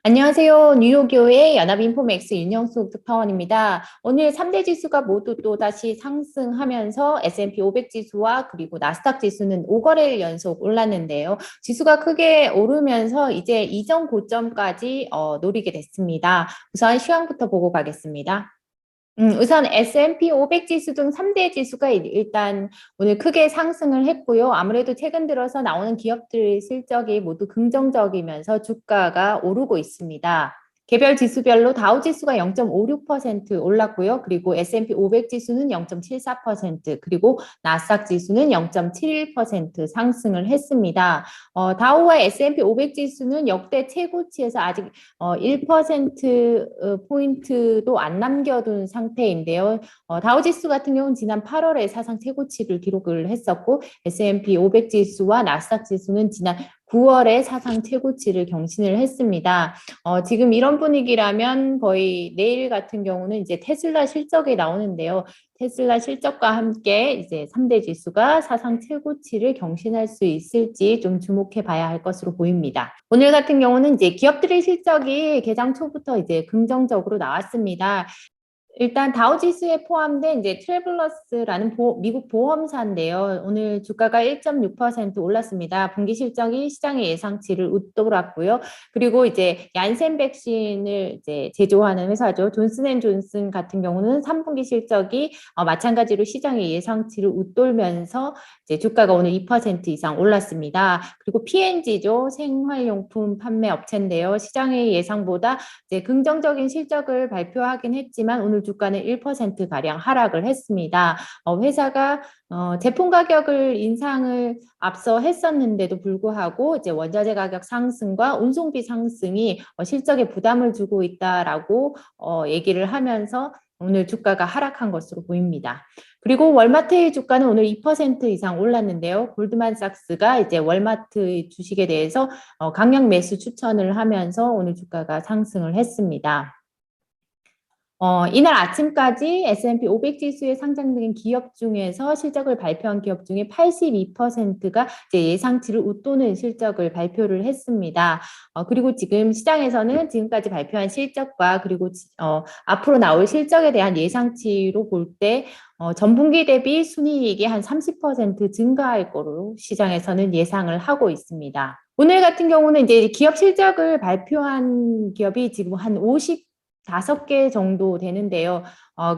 안녕하세요. 뉴욕교회 연합인포맥스 윤영숙 특파원입니다. 오늘 3대 지수가 모두 또다시 상승하면서 S&P 500 지수와 그리고 나스닥 지수는 5거래일 연속 올랐는데요. 지수가 크게 오르면서 이제 이전 고점까지 노리게 됐습니다. 우선 시황부터 보고 가겠습니다. 우선 S&P 500 지수 등 3대 지수가 일단 오늘 크게 상승을 했고요. 아무래도 최근 들어서 나오는 기업들의 실적이 모두 긍정적이면서 주가가 오르고 있습니다. 개별 지수별로 다우 지수가 0.56% 올랐고요. 그리고 S&P 500 지수는 0.74%, 그리고 나스닥 지수는 0.71% 상승을 했습니다. 다우와 S&P 500 지수는 역대 최고치에서 아직 1% 포인트도 안 남겨둔 상태인데요. 다우지수 같은 경우는 지난 8월에 사상 최고치를 기록을 했었고 S&P 500 지수와 나스닥 지수는 지난 9월에 사상 최고치를 경신을 했습니다. 지금 이런 분위기라면 거의 내일 같은 경우는 이제 테슬라 실적이 나오는데요. 테슬라 실적과 함께 이제 3대 지수가 사상 최고치를 경신할 수 있을지 좀 주목해 봐야 할 것으로 보입니다. 오늘 같은 경우는 이제 기업들의 실적이 개장 초부터 이제 긍정적으로 나왔습니다. 일단 다우지수에 포함된 이제 트래블러스라는 미국 보험사인데요. 오늘 주가가 1.6% 올랐습니다. 분기 실적이 시장의 예상치를 웃돌았고요. 그리고 이제 얀센 백신을 이제 제조하는 회사죠. 존슨앤존슨 같은 경우는 3분기 실적이 마찬가지로 시장의 예상치를 웃돌면서 이제 주가가 오늘 2% 이상 올랐습니다. 그리고 P&G죠. 생활용품 판매 업체인데요. 시장의 예상보다 이제 긍정적인 실적을 발표하긴 했지만 오늘 주가는 1%가량 하락을 했습니다. 회사가 제품 가격을 인상을 앞서 했었는데도 불구하고 이제 원자재 가격 상승과 운송비 상승이 실적에 부담을 주고 있다라고 얘기를 하면서 오늘 주가가 하락한 것으로 보입니다. 그리고 월마트의 주가는 오늘 2% 이상 올랐는데요. 골드만삭스가 이제 월마트의 주식에 대해서 강력 매수 추천을 하면서 오늘 주가가 상승을 했습니다. 이날 아침까지 S&P 500 지수에 상장된 기업 중에서 실적을 발표한 기업 중에 82%가 이제 예상치를 웃도는 실적을 발표를 했습니다. 그리고 지금 시장에서는 지금까지 발표한 실적과 그리고 앞으로 나올 실적에 대한 예상치로 볼 때 전분기 대비 순이익이 한 30% 증가할 거로 시장에서는 예상을 하고 있습니다. 오늘 같은 경우는 이제 기업 실적을 발표한 기업이 지금 한 5개 정도 되는데요.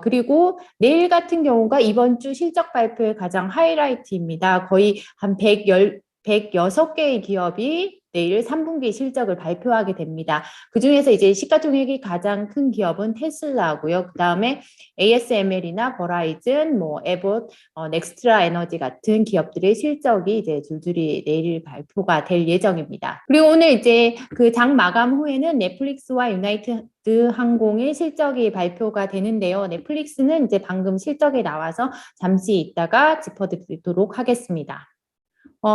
그리고 내일 같은 경우가 이번 주 실적 발표의 가장 하이라이트입니다. 거의 한 106개의 기업이 내일 3분기 실적을 발표하게 됩니다. 그중에서 이제 시가총액이 가장 큰 기업은 테슬라고요. 그다음에 ASML이나 버라이즌, 에봇, 넥스트라 에너지 같은 기업들의 실적이 이제 줄줄이 내일 발표가 될 예정입니다. 그리고 오늘 이제 그 장 마감 후에는 넷플릭스와 유나이티드 항공의 실적이 발표가 되는데요. 넷플릭스는 이제 방금 실적이 나와서 잠시 있다가 짚어드리도록 하겠습니다.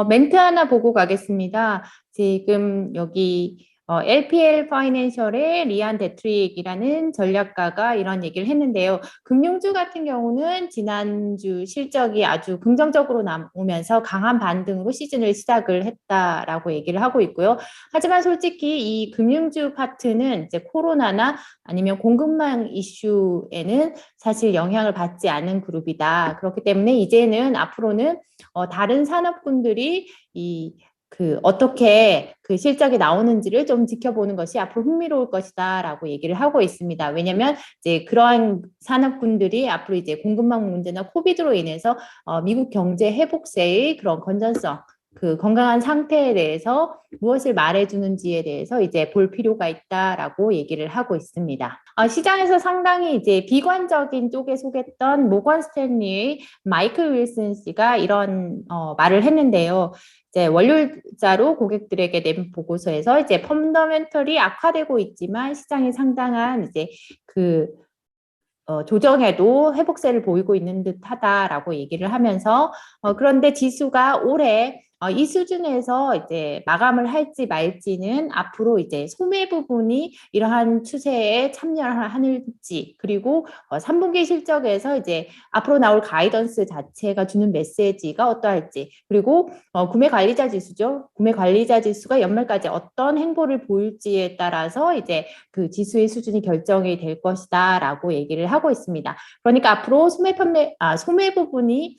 멘트 하나 보고 가겠습니다. 지금 여기 LPL 파이낸셜의 리안 데트릭이라는 전략가가 이런 얘기를 했는데요. 금융주 같은 경우는 지난주 실적이 아주 긍정적으로 나오면서 강한 반등으로 시즌을 시작을 했다라고 얘기를 하고 있고요. 하지만 솔직히 이 금융주 파트는 이제 코로나나 아니면 공급망 이슈에는 사실 영향을 받지 않은 그룹이다. 그렇기 때문에 이제는 앞으로는 다른 산업군들이 어떻게 그 실적이 나오는지를 좀 지켜보는 것이 앞으로 흥미로울 것이다라고 얘기를 하고 있습니다. 왜냐하면 이제 그러한 산업군들이 앞으로 이제 공급망 문제나 코비드로 인해서 미국 경제 회복세의 그런 건전성, 그 건강한 상태에 대해서 무엇을 말해주는지에 대해서 이제 볼 필요가 있다라고 얘기를 하고 있습니다. 시장에서 상당히 이제 비관적인 쪽에 속했던 모건 스탠리의 마이클 윌슨 씨가 이런 말을 했는데요. 이제 원료자로 고객들에게 낸 보고서에서 이제 펀더멘털이 악화되고 있지만 시장이 상당한 이제 조정에도 회복세를 보이고 있는 듯하다라고 얘기를 하면서 그런데 지수가 올해 이 수준에서 이제 마감을 할지 말지는 앞으로 이제 소매 부분이 이러한 추세에 참여를 하는지, 그리고 3분기 실적에서 이제 앞으로 나올 가이던스 자체가 주는 메시지가 어떠할지, 그리고 구매 관리자 지수죠. 구매 관리자 지수가 연말까지 어떤 행보를 보일지에 따라서 이제 그 지수의 수준이 결정이 될 것이다라고 얘기를 하고 있습니다. 그러니까 앞으로 소매 부분이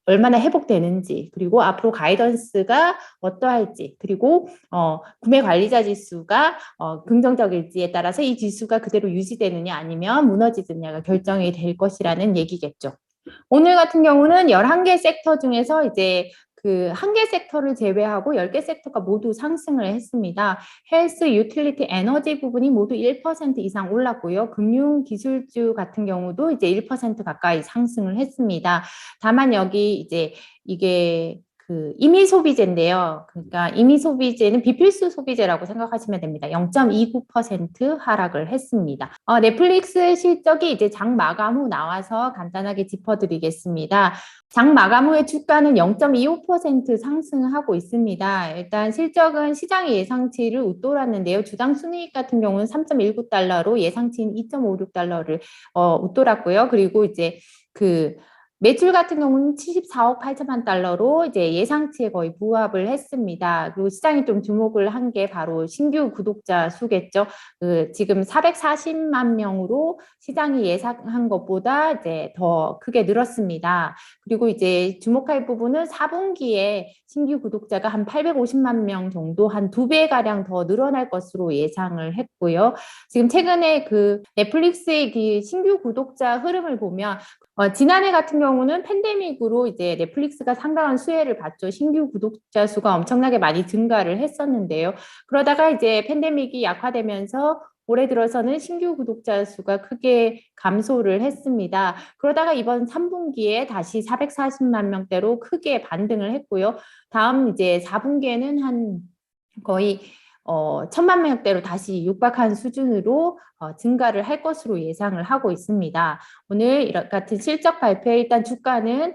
얼마나 회복되는지, 그리고 앞으로 가이던스가 어떠할지, 그리고 구매 관리자 지수가 긍정적일지에 따라서 이 지수가 그대로 유지되느냐 아니면 무너지느냐가 결정이 될 것이라는 얘기겠죠. 오늘 같은 경우는 11개 섹터 중에서 이제 그 1개 섹터를 제외하고 10개 섹터가 모두 상승을 했습니다. 헬스, 유틸리티, 에너지 부분이 모두 1% 이상 올랐고요. 금융 기술주 같은 경우도 이제 1% 가까이 상승을 했습니다. 다만 여기 이제 이게 그 임의 소비재인데요. 그러니까 임의 소비재는 비필수 소비재라고 생각하시면 됩니다. 0.29% 하락을 했습니다. 넷플릭스 실적이 이제 장 마감 후 나와서 간단하게 짚어드리겠습니다. 장 마감 후에 주가는 0.25% 상승하고 있습니다. 일단 실적은 시장의 예상치를 웃돌았는데요. 주당 순이익 같은 경우는 3.19달러로 예상치인 2.56달러를 웃돌았고요. 그리고 이제 그 매출 같은 경우는 74억 8천만 달러로 이제 예상치에 거의 부합을 했습니다. 그리고 시장이 좀 주목을 한 게 바로 신규 구독자 수겠죠. 지금 440만 명으로 시장이 예상한 것보다 이제 더 크게 늘었습니다. 그리고 이제 주목할 부분은 4분기에 신규 구독자가 한 850만 명 정도, 한 2배가량 더 늘어날 것으로 예상을 했고요. 지금 최근에 그 넷플릭스의 그 신규 구독자 흐름을 보면 지난해 같은 경우는 팬데믹으로 이제 넷플릭스가 상당한 수혜를 받죠. 신규 구독자 수가 엄청나게 많이 증가를 했었는데요. 그러다가 이제 팬데믹이 약화되면서 올해 들어서는 신규 구독자 수가 크게 감소를 했습니다. 그러다가 이번 3분기에 다시 440만 명대로 크게 반등을 했고요. 다음 이제 4분기에는 한 거의 1,000만 명대로 다시 육박한 수준으로 증가를 할 것으로 예상을 하고 있습니다. 오늘 이런 같은 실적 발표에 일단 주가는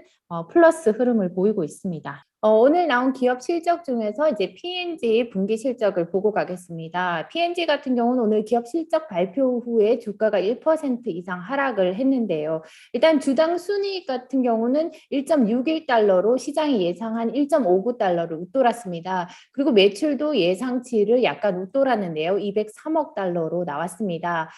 플러스 흐름을 보이고 있습니다. 오늘 나온 기업 실적 중에서 이제 P&G 분기 실적을 보고 가겠습니다. P&G 같은 경우는 오늘 기업 실적 발표 후에 주가가 1% 이상 하락을 했는데요. 일단 주당 순이익 같은 경우는 1.61달러로 시장이 예상한 1.59달러를 웃돌았습니다. 그리고 매출도 예상치를 약간 웃돌았는데요. 203억 달러로 나왔습니다.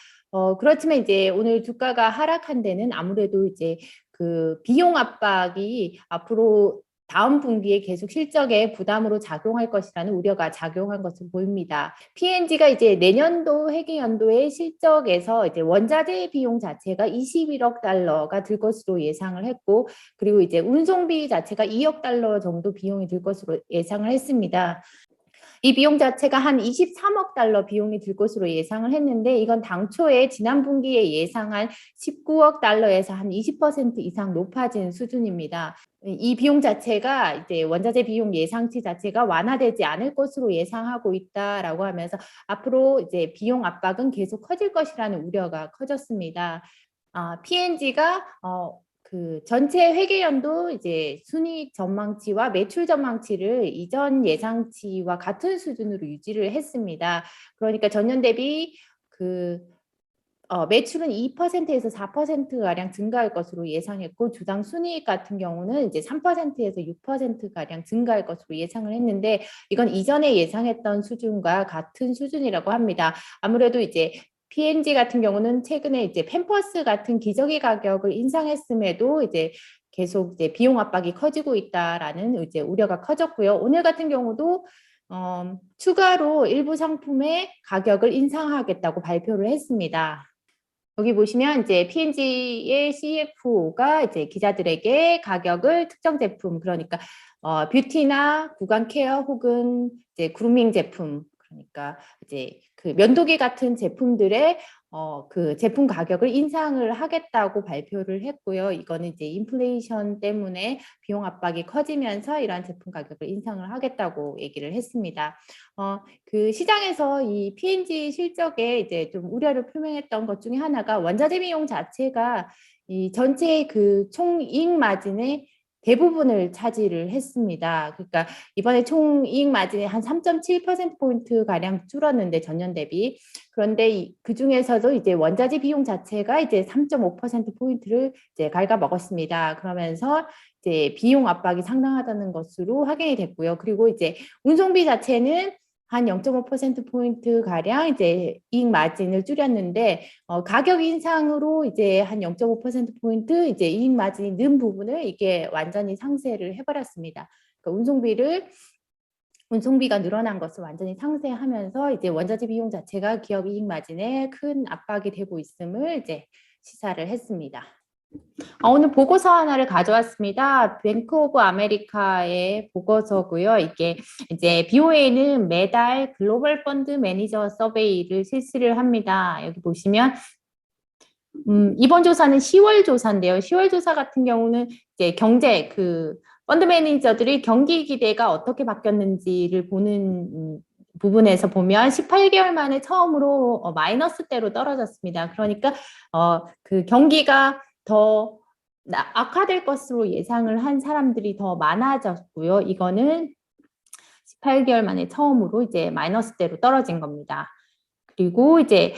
그렇지만 이제 오늘 주가가 하락한 데는 아무래도 이제 그 비용 압박이 앞으로 다음 분기에 계속 실적에 부담으로 작용할 것이라는 우려가 작용한 것으로 보입니다. P&G가 이제 내년도 회계연도의 실적에서 이제 원자재 비용 자체가 21억 달러가 들 것으로 예상을 했고, 그리고 이제 운송비 자체가 2억 달러 정도 비용이 들 것으로 예상을 했습니다. 이 비용 자체가 한 23억 달러 비용이 들 것으로 예상을 했는데, 이건 당초에 지난 분기에 예상한 19억 달러에서 한 20% 이상 높아진 수준입니다. 이 비용 자체가 이제 원자재 비용 예상치 자체가 완화되지 않을 것으로 예상하고 있다라고 하면서 앞으로 이제 비용 압박은 계속 커질 것이라는 우려가 커졌습니다. P&G가 그 전체 회계연도 이제 순이익 전망치와 매출 전망치를 이전 예상치와 같은 수준으로 유지를 했습니다. 그러니까 전년 대비 그 매출은 2%에서 4%가량 증가할 것으로 예상했고, 주당 순이익 같은 경우는 이제 3%에서 6%가량 증가할 것으로 예상을 했는데, 이건 이전에 예상했던 수준과 같은 수준이라고 합니다. 아무래도 이제 P&G 같은 경우는 최근에 이제 팸퍼스 같은 기저귀 가격을 인상했음에도 이제 계속 이제 비용 압박이 커지고 있다라는 이제 우려가 커졌고요. 오늘 같은 경우도 추가로 일부 상품의 가격을 인상하겠다고 발표를 했습니다. 여기 보시면 이제 P&G의 CFO가 이제 기자들에게 가격을 특정 제품, 그러니까 뷰티나 구강 케어 혹은 이제 그루밍 제품, 그러니까 이제 그 면도기 같은 제품들의 그 제품 가격을 인상을 하겠다고 발표를 했고요. 이거는 이제 인플레이션 때문에 비용 압박이 커지면서 이러한 제품 가격을 인상을 하겠다고 얘기를 했습니다. 그 시장에서 이 P&G 실적에 이제 좀 우려를 표명했던 것 중에 하나가 원자재 비용 자체가 이 전체 그 총이익 마진의 대부분을 차지를 했습니다. 그러니까 이번에 총 이익 마진이 한 3.7%포인트 가량 줄었는데 전년 대비. 그런데 그 중에서도 이제 원자재 비용 자체가 이제 3.5%포인트를 이제 갉아먹었습니다. 그러면서 이제 비용 압박이 상당하다는 것으로 확인이 됐고요. 그리고 이제 운송비 자체는 한 0.5%포인트 가량 이제 이익 마진을 줄였는데, 가격 인상으로 이제 한 0.5%포인트 이제 이익 마진이 는 부분을 이게 완전히 상쇄를 해버렸습니다. 그러니까 운송비가 늘어난 것을 완전히 상쇄하면서 이제 원자재 비용 자체가 기업 이익 마진에 큰 압박이 되고 있음을 이제 시사를 했습니다. 오늘 보고서 하나를 가져왔습니다. 뱅크 오브 아메리카의 보고서고요. 이게 이제 BOA는 매달 글로벌 펀드 매니저 서베이를 실시를 합니다. 여기 보시면 이번 조사는 10월 조사인데요. 10월 조사 같은 경우는 이제 경제 펀드 매니저들이 경기 기대가 어떻게 바뀌었는지를 보는 부분에서 보면 18개월 만에 처음으로 마이너스대로 떨어졌습니다. 그러니까 그 경기가 더 악화될 것으로 예상을 한 사람들이 더 많아졌고요. 이거는 18개월 만에 처음으로 이제 마이너스대로 떨어진 겁니다. 그리고 이제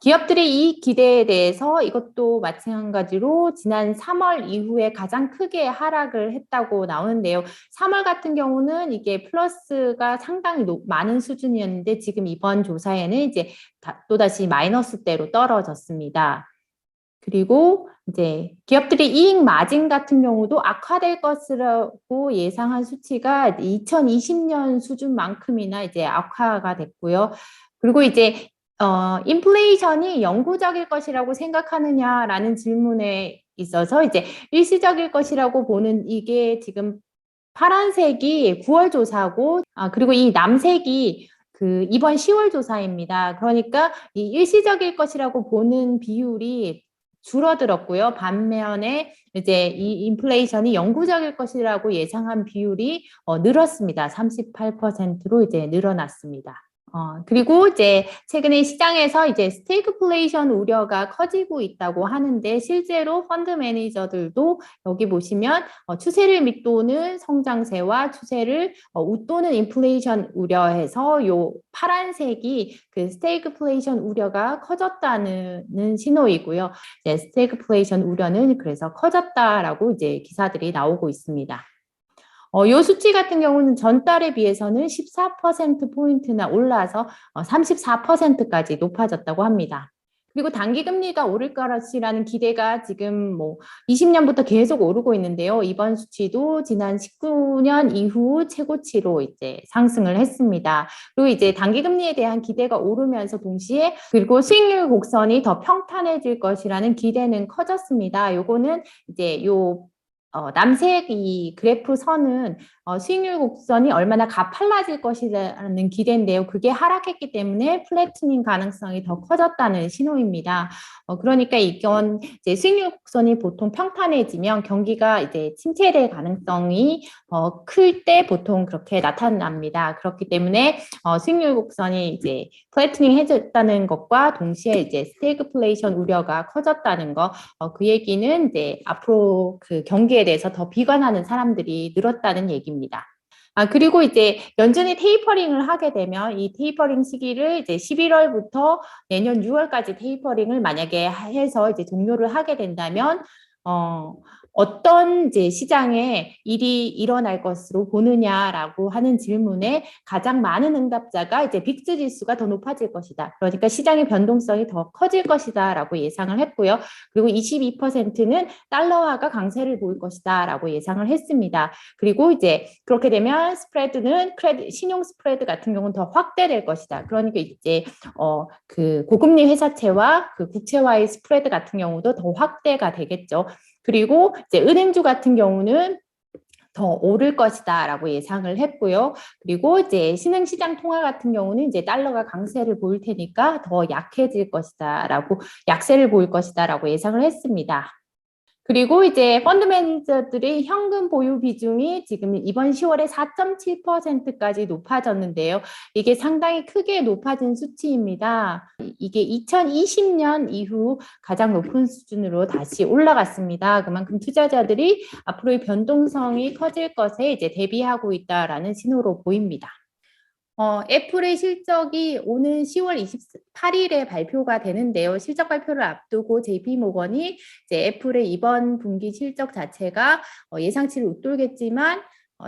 기업들의 이익 기대에 대해서 이것도 마찬가지로 지난 3월 이후에 가장 크게 하락을 했다고 나오는데요. 3월 같은 경우는 이게 플러스가 상당히 많은 수준이었는데 지금 이번 조사에는 이제 또다시 마이너스대로 떨어졌습니다. 그리고 이제 기업들의 이익 마진 같은 경우도 악화될 것이라고 예상한 수치가 2020년 수준만큼이나 이제 악화가 됐고요. 그리고 이제 인플레이션이 영구적일 것이라고 생각하느냐라는 질문에 있어서 이제 일시적일 것이라고 보는 이게 지금 파란색이 9월 조사고, 그리고 이 남색이 이번 10월 조사입니다. 그러니까 이 일시적일 것이라고 보는 비율이 줄어들었고요. 반면에 이제 이 인플레이션이 영구적일 것이라고 예상한 비율이 늘었습니다. 38%로 이제 늘어났습니다. 그리고 이제 최근에 시장에서 이제 스태그플레이션 우려가 커지고 있다고 하는데 실제로 펀드 매니저들도 여기 보시면 추세를 밑도는 성장세와 추세를 웃도는 인플레이션 우려해서 요 파란색이 그 스태그플레이션 우려가 커졌다는 신호이고요. 이제 스태그플레이션 우려는 그래서 커졌다라고 이제 기사들이 나오고 있습니다. 이 수치 같은 경우는 전달에 비해서는 14%포인트나 올라서 34%까지 높아졌다고 합니다. 그리고 단기금리가 오를 것이라는 기대가 지금 20년부터 계속 오르고 있는데요. 이번 수치도 지난 19년 이후 최고치로 이제 상승을 했습니다. 그리고 이제 단기금리에 대한 기대가 오르면서 동시에 그리고 수익률 곡선이 더 평탄해질 것이라는 기대는 커졌습니다. 요거는 이제 남색 이 그래프 선은 수익률 곡선이 얼마나 가팔라질 것이라는 기대인데요. 그게 하락했기 때문에 플래트닝 가능성이 더 커졌다는 신호입니다. 그러니까 이건 이제 수익률 곡선이 보통 평탄해지면 경기가 이제 침체될 가능성이 클 때 보통 그렇게 나타납니다. 그렇기 때문에 수익률 곡선이 이제 플래트닝 해졌다는 것과 동시에 이제 스태그플레이션 우려가 커졌다는 거, 그 얘기는 이제 앞으로 그 경기에 대해서 더 비관하는 사람들이 늘었다는 얘기입니다. 그리고 이제 연준이 테이퍼링을 하게 되면 이 테이퍼링 시기를 이제 11월부터 내년 6월까지 테이퍼링을 만약에 해서 이제 종료를 하게 된다면 어떤 이제 시장에 일이 일어날 것으로 보느냐라고 하는 질문에 가장 많은 응답자가 이제 빅스 지수가 더 높아질 것이다. 그러니까 시장의 변동성이 더 커질 것이다라고 예상을 했고요. 그리고 22%는 달러화가 강세를 보일 것이다라고 예상을 했습니다. 그리고 이제 그렇게 되면 스프레드는 신용 스프레드 같은 경우는 더 확대될 것이다. 그러니까 이제 그 고금리 회사채와 그 국채와의 스프레드 같은 경우도 더 확대가 되겠죠. 그리고 이제 은행주 같은 경우는 더 오를 것이다라고 예상을 했고요. 그리고 이제 신흥시장 통화 같은 경우는 이제 달러가 강세를 보일 테니까 더 약해질 것이다라고 약세를 보일 것이다라고 예상을 했습니다. 그리고 이제 펀드 매니저들의 현금 보유 비중이 지금 이번 10월에 4.7%까지 높아졌는데요. 이게 상당히 크게 높아진 수치입니다. 이게 2020년 이후 가장 높은 수준으로 다시 올라갔습니다. 그만큼 투자자들이 앞으로의 변동성이 커질 것에 이제 대비하고 있다라는 신호로 보입니다. 애플의 실적이 오는 10월 28일에 발표가 되는데요. 실적 발표를 앞두고 JP모건이 이제 애플의 이번 분기 실적 자체가 예상치를 웃돌겠지만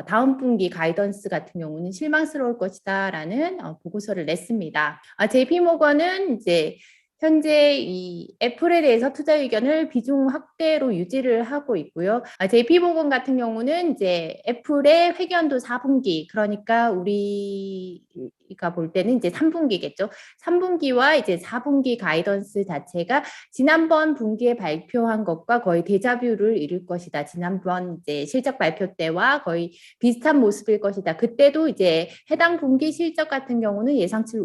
다음 분기 가이던스 같은 경우는 실망스러울 것이다라는 보고서를 냈습니다. JP모건은 이제 현재 이 애플에 대해서 투자 의견을 비중 확대로 유지를 하고 있고요. JP모건 같은 경우는 이제 애플의 회계연도 4분기, 그러니까 우리가 볼 때는 이제 3분기겠죠. 3분기와 이제 4분기 가이던스 자체가 지난번 분기에 발표한 것과 거의 데자뷰를 이룰 것이다. 지난번 이제 실적 발표 때와 거의 비슷한 모습일 것이다. 그때도 이제 해당 분기 실적 같은 경우는 예상치를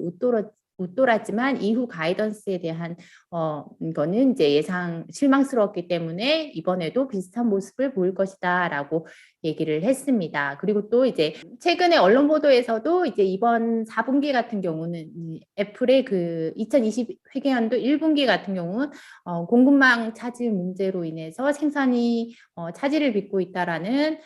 웃돌았지만 이후 가이던스에 대한 이거는 이제 예상 실망스러웠기 때문에 이번에도 비슷한 모습을 보일 것이다라고 얘기를 했습니다. 그리고 또 이제 최근에 언론 보도에서도 이제 이번 4분기 같은 경우는 애플의 그 2020 회계연도 1분기 같은 경우는 공급망 차질 문제로 인해서 생산이 차질을 빚고 있다라는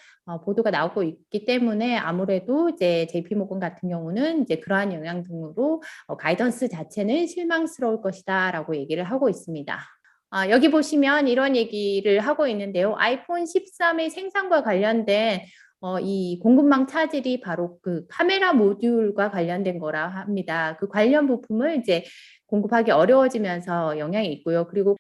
보도가 나오고 있기 때문에 아무래도 이제 JP모건 같은 경우는 이제 그러한 영향 등으로 가이던스 자체는 실망스러울 것이다라고 얘기를 하고 있습니다. 여기 보시면 이런 얘기를 하고 있는데요. 아이폰 13의 생산과 관련된 이 공급망 차질이 바로 그 카메라 모듈과 관련된 거라 합니다. 그 관련 부품을 이제 공급하기 어려워지면서 영향이 있고요. 그리고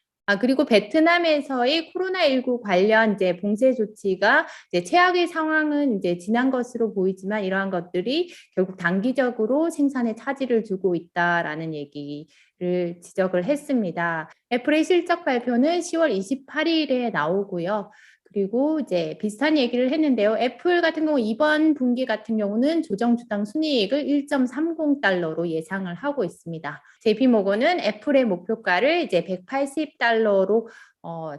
베트남에서의 코로나19 관련 이제 봉쇄 조치가 이제 최악의 상황은 이제 지난 것으로 보이지만 이러한 것들이 결국 단기적으로 생산에 차질을 주고 있다라는 얘기를 지적을 했습니다. 애플의 실적 발표는 10월 28일에 나오고요. 그리고 이제 비슷한 얘기를 했는데요. 애플 같은 경우 이번 분기 같은 경우는 조정주당 순이익을 1.30달러로 예상을 하고 있습니다. JP모건은 애플의 목표가를 이제 180달러로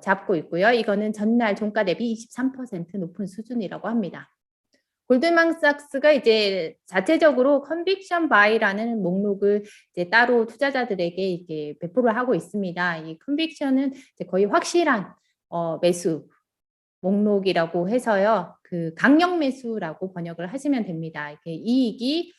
잡고 있고요. 이거는 전날 종가 대비 23% 높은 수준이라고 합니다. 골드만삭스가 이제 자체적으로 컨빅션 바이라는 목록을 이제 따로 투자자들에게 이제 배포를 하고 있습니다. 이 컨빅션은 이제 거의 확실한 매수 목록이라고 해서요. 그 강력 매수라고 번역을 하시면 됩니다. 이렇게 이익이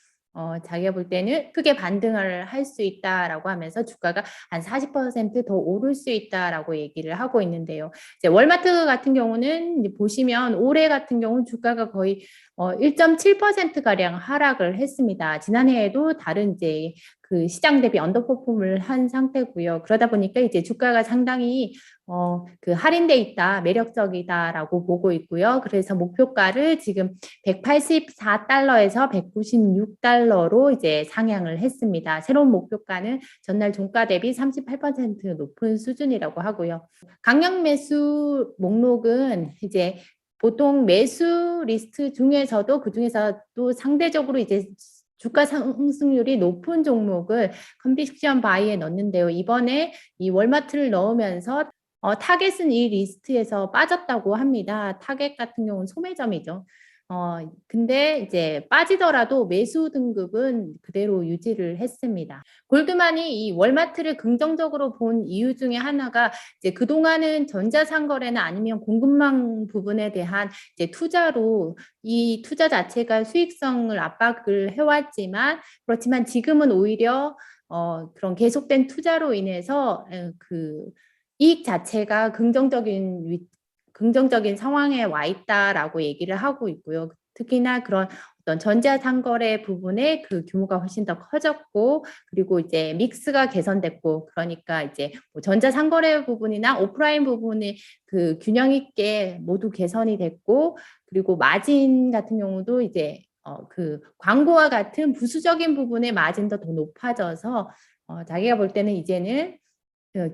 자기가 볼 때는 크게 반등을 할 수 있다라고 하면서 주가가 한 40%더 오를 수 있다라고 얘기를 하고 있는데요. 이제 월마트 같은 경우는 보시면 올해 같은 경우는 주가가 거의 1.7%가량 하락을 했습니다. 지난해에도 다른 이제 그 시장 대비 언더퍼폼을 한 상태고요. 그러다 보니까 이제 주가가 상당히 그 할인돼 있다, 매력적이다라고 보고 있고요. 그래서 목표가를 지금 184달러에서 196달러로 이제 상향을 했습니다. 새로운 목표가는 전날 종가 대비 38% 높은 수준이라고 하고요. 강력 매수 목록은 이제 보통 매수 리스트 중에서도 그중에서도 상대적으로 이제 주가 상승률이 높은 종목을 컨빅션 바이에 넣는데요. 이번에 이 월마트를 넣으면서 타겟은 이 리스트에서 빠졌다고 합니다. 타겟 같은 경우는 소매점이죠. 근데 이제 빠지더라도 매수 등급은 그대로 유지를 했습니다. 골드만이 이 월마트를 긍정적으로 본 이유 중에 하나가 이제 그동안은 전자상거래나 아니면 공급망 부분에 대한 이제 투자로 이 투자 자체가 수익성을 압박을 해왔지만 그렇지만 지금은 오히려 그런 계속된 투자로 인해서 그 이익 자체가 긍정적인 상황에 와 있다라고 얘기를 하고 있고요. 특히나 그런 어떤 전자상거래 부분에 그 규모가 훨씬 더 커졌고, 그리고 이제 믹스가 개선됐고, 그러니까 이제 뭐 전자상거래 부분이나 오프라인 부분이 그 균형 있게 모두 개선이 됐고, 그리고 마진 같은 경우도 이제 그 광고와 같은 부수적인 부분의 마진도 더 높아져서 자기가 볼 때는 이제는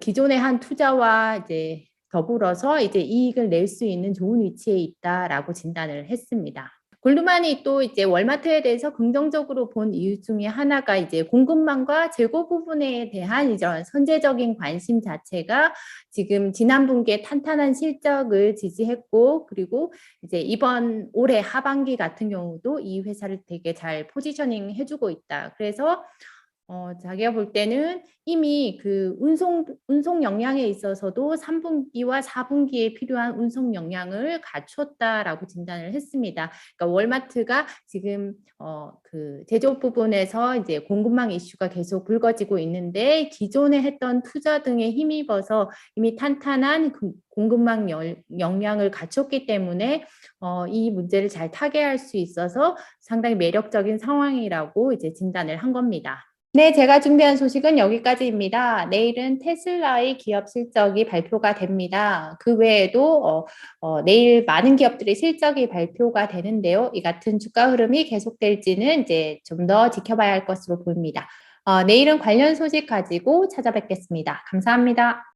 기존의 한 투자와 이제 더불어서 이제 이익을 낼 수 있는 좋은 위치에 있다라고 진단을 했습니다. 골드만이 또 이제 월마트에 대해서 긍정적으로 본 이유 중에 하나가 이제 공급망과 재고 부분에 대한 이런 선제적인 관심 자체가 지금 지난 분기에 탄탄한 실적을 지지했고, 그리고 이제 이번 올해 하반기 같은 경우도 이 회사를 되게 잘 포지셔닝 해주고 있다. 그래서 자기가 볼 때는 이미 그 운송 역량에 있어서도 3분기와 4분기에 필요한 운송 역량을 갖췄다라고 진단을 했습니다. 그러니까 월마트가 지금 그 제조업 부분에서 이제 공급망 이슈가 계속 불거지고 있는데 기존에 했던 투자 등에 힘입어서 이미 탄탄한 공급망 역량을 갖췄기 때문에 이 문제를 잘 타개할 수 있어서 상당히 매력적인 상황이라고 이제 진단을 한 겁니다. 네, 제가 준비한 소식은 여기까지입니다. 내일은 테슬라의 기업 실적이 발표가 됩니다. 그 외에도 내일 많은 기업들의 실적이 발표가 되는데요. 이 같은 주가 흐름이 계속될지는 이제 좀 더 지켜봐야 할 것으로 보입니다. 내일은 관련 소식 가지고 찾아뵙겠습니다. 감사합니다.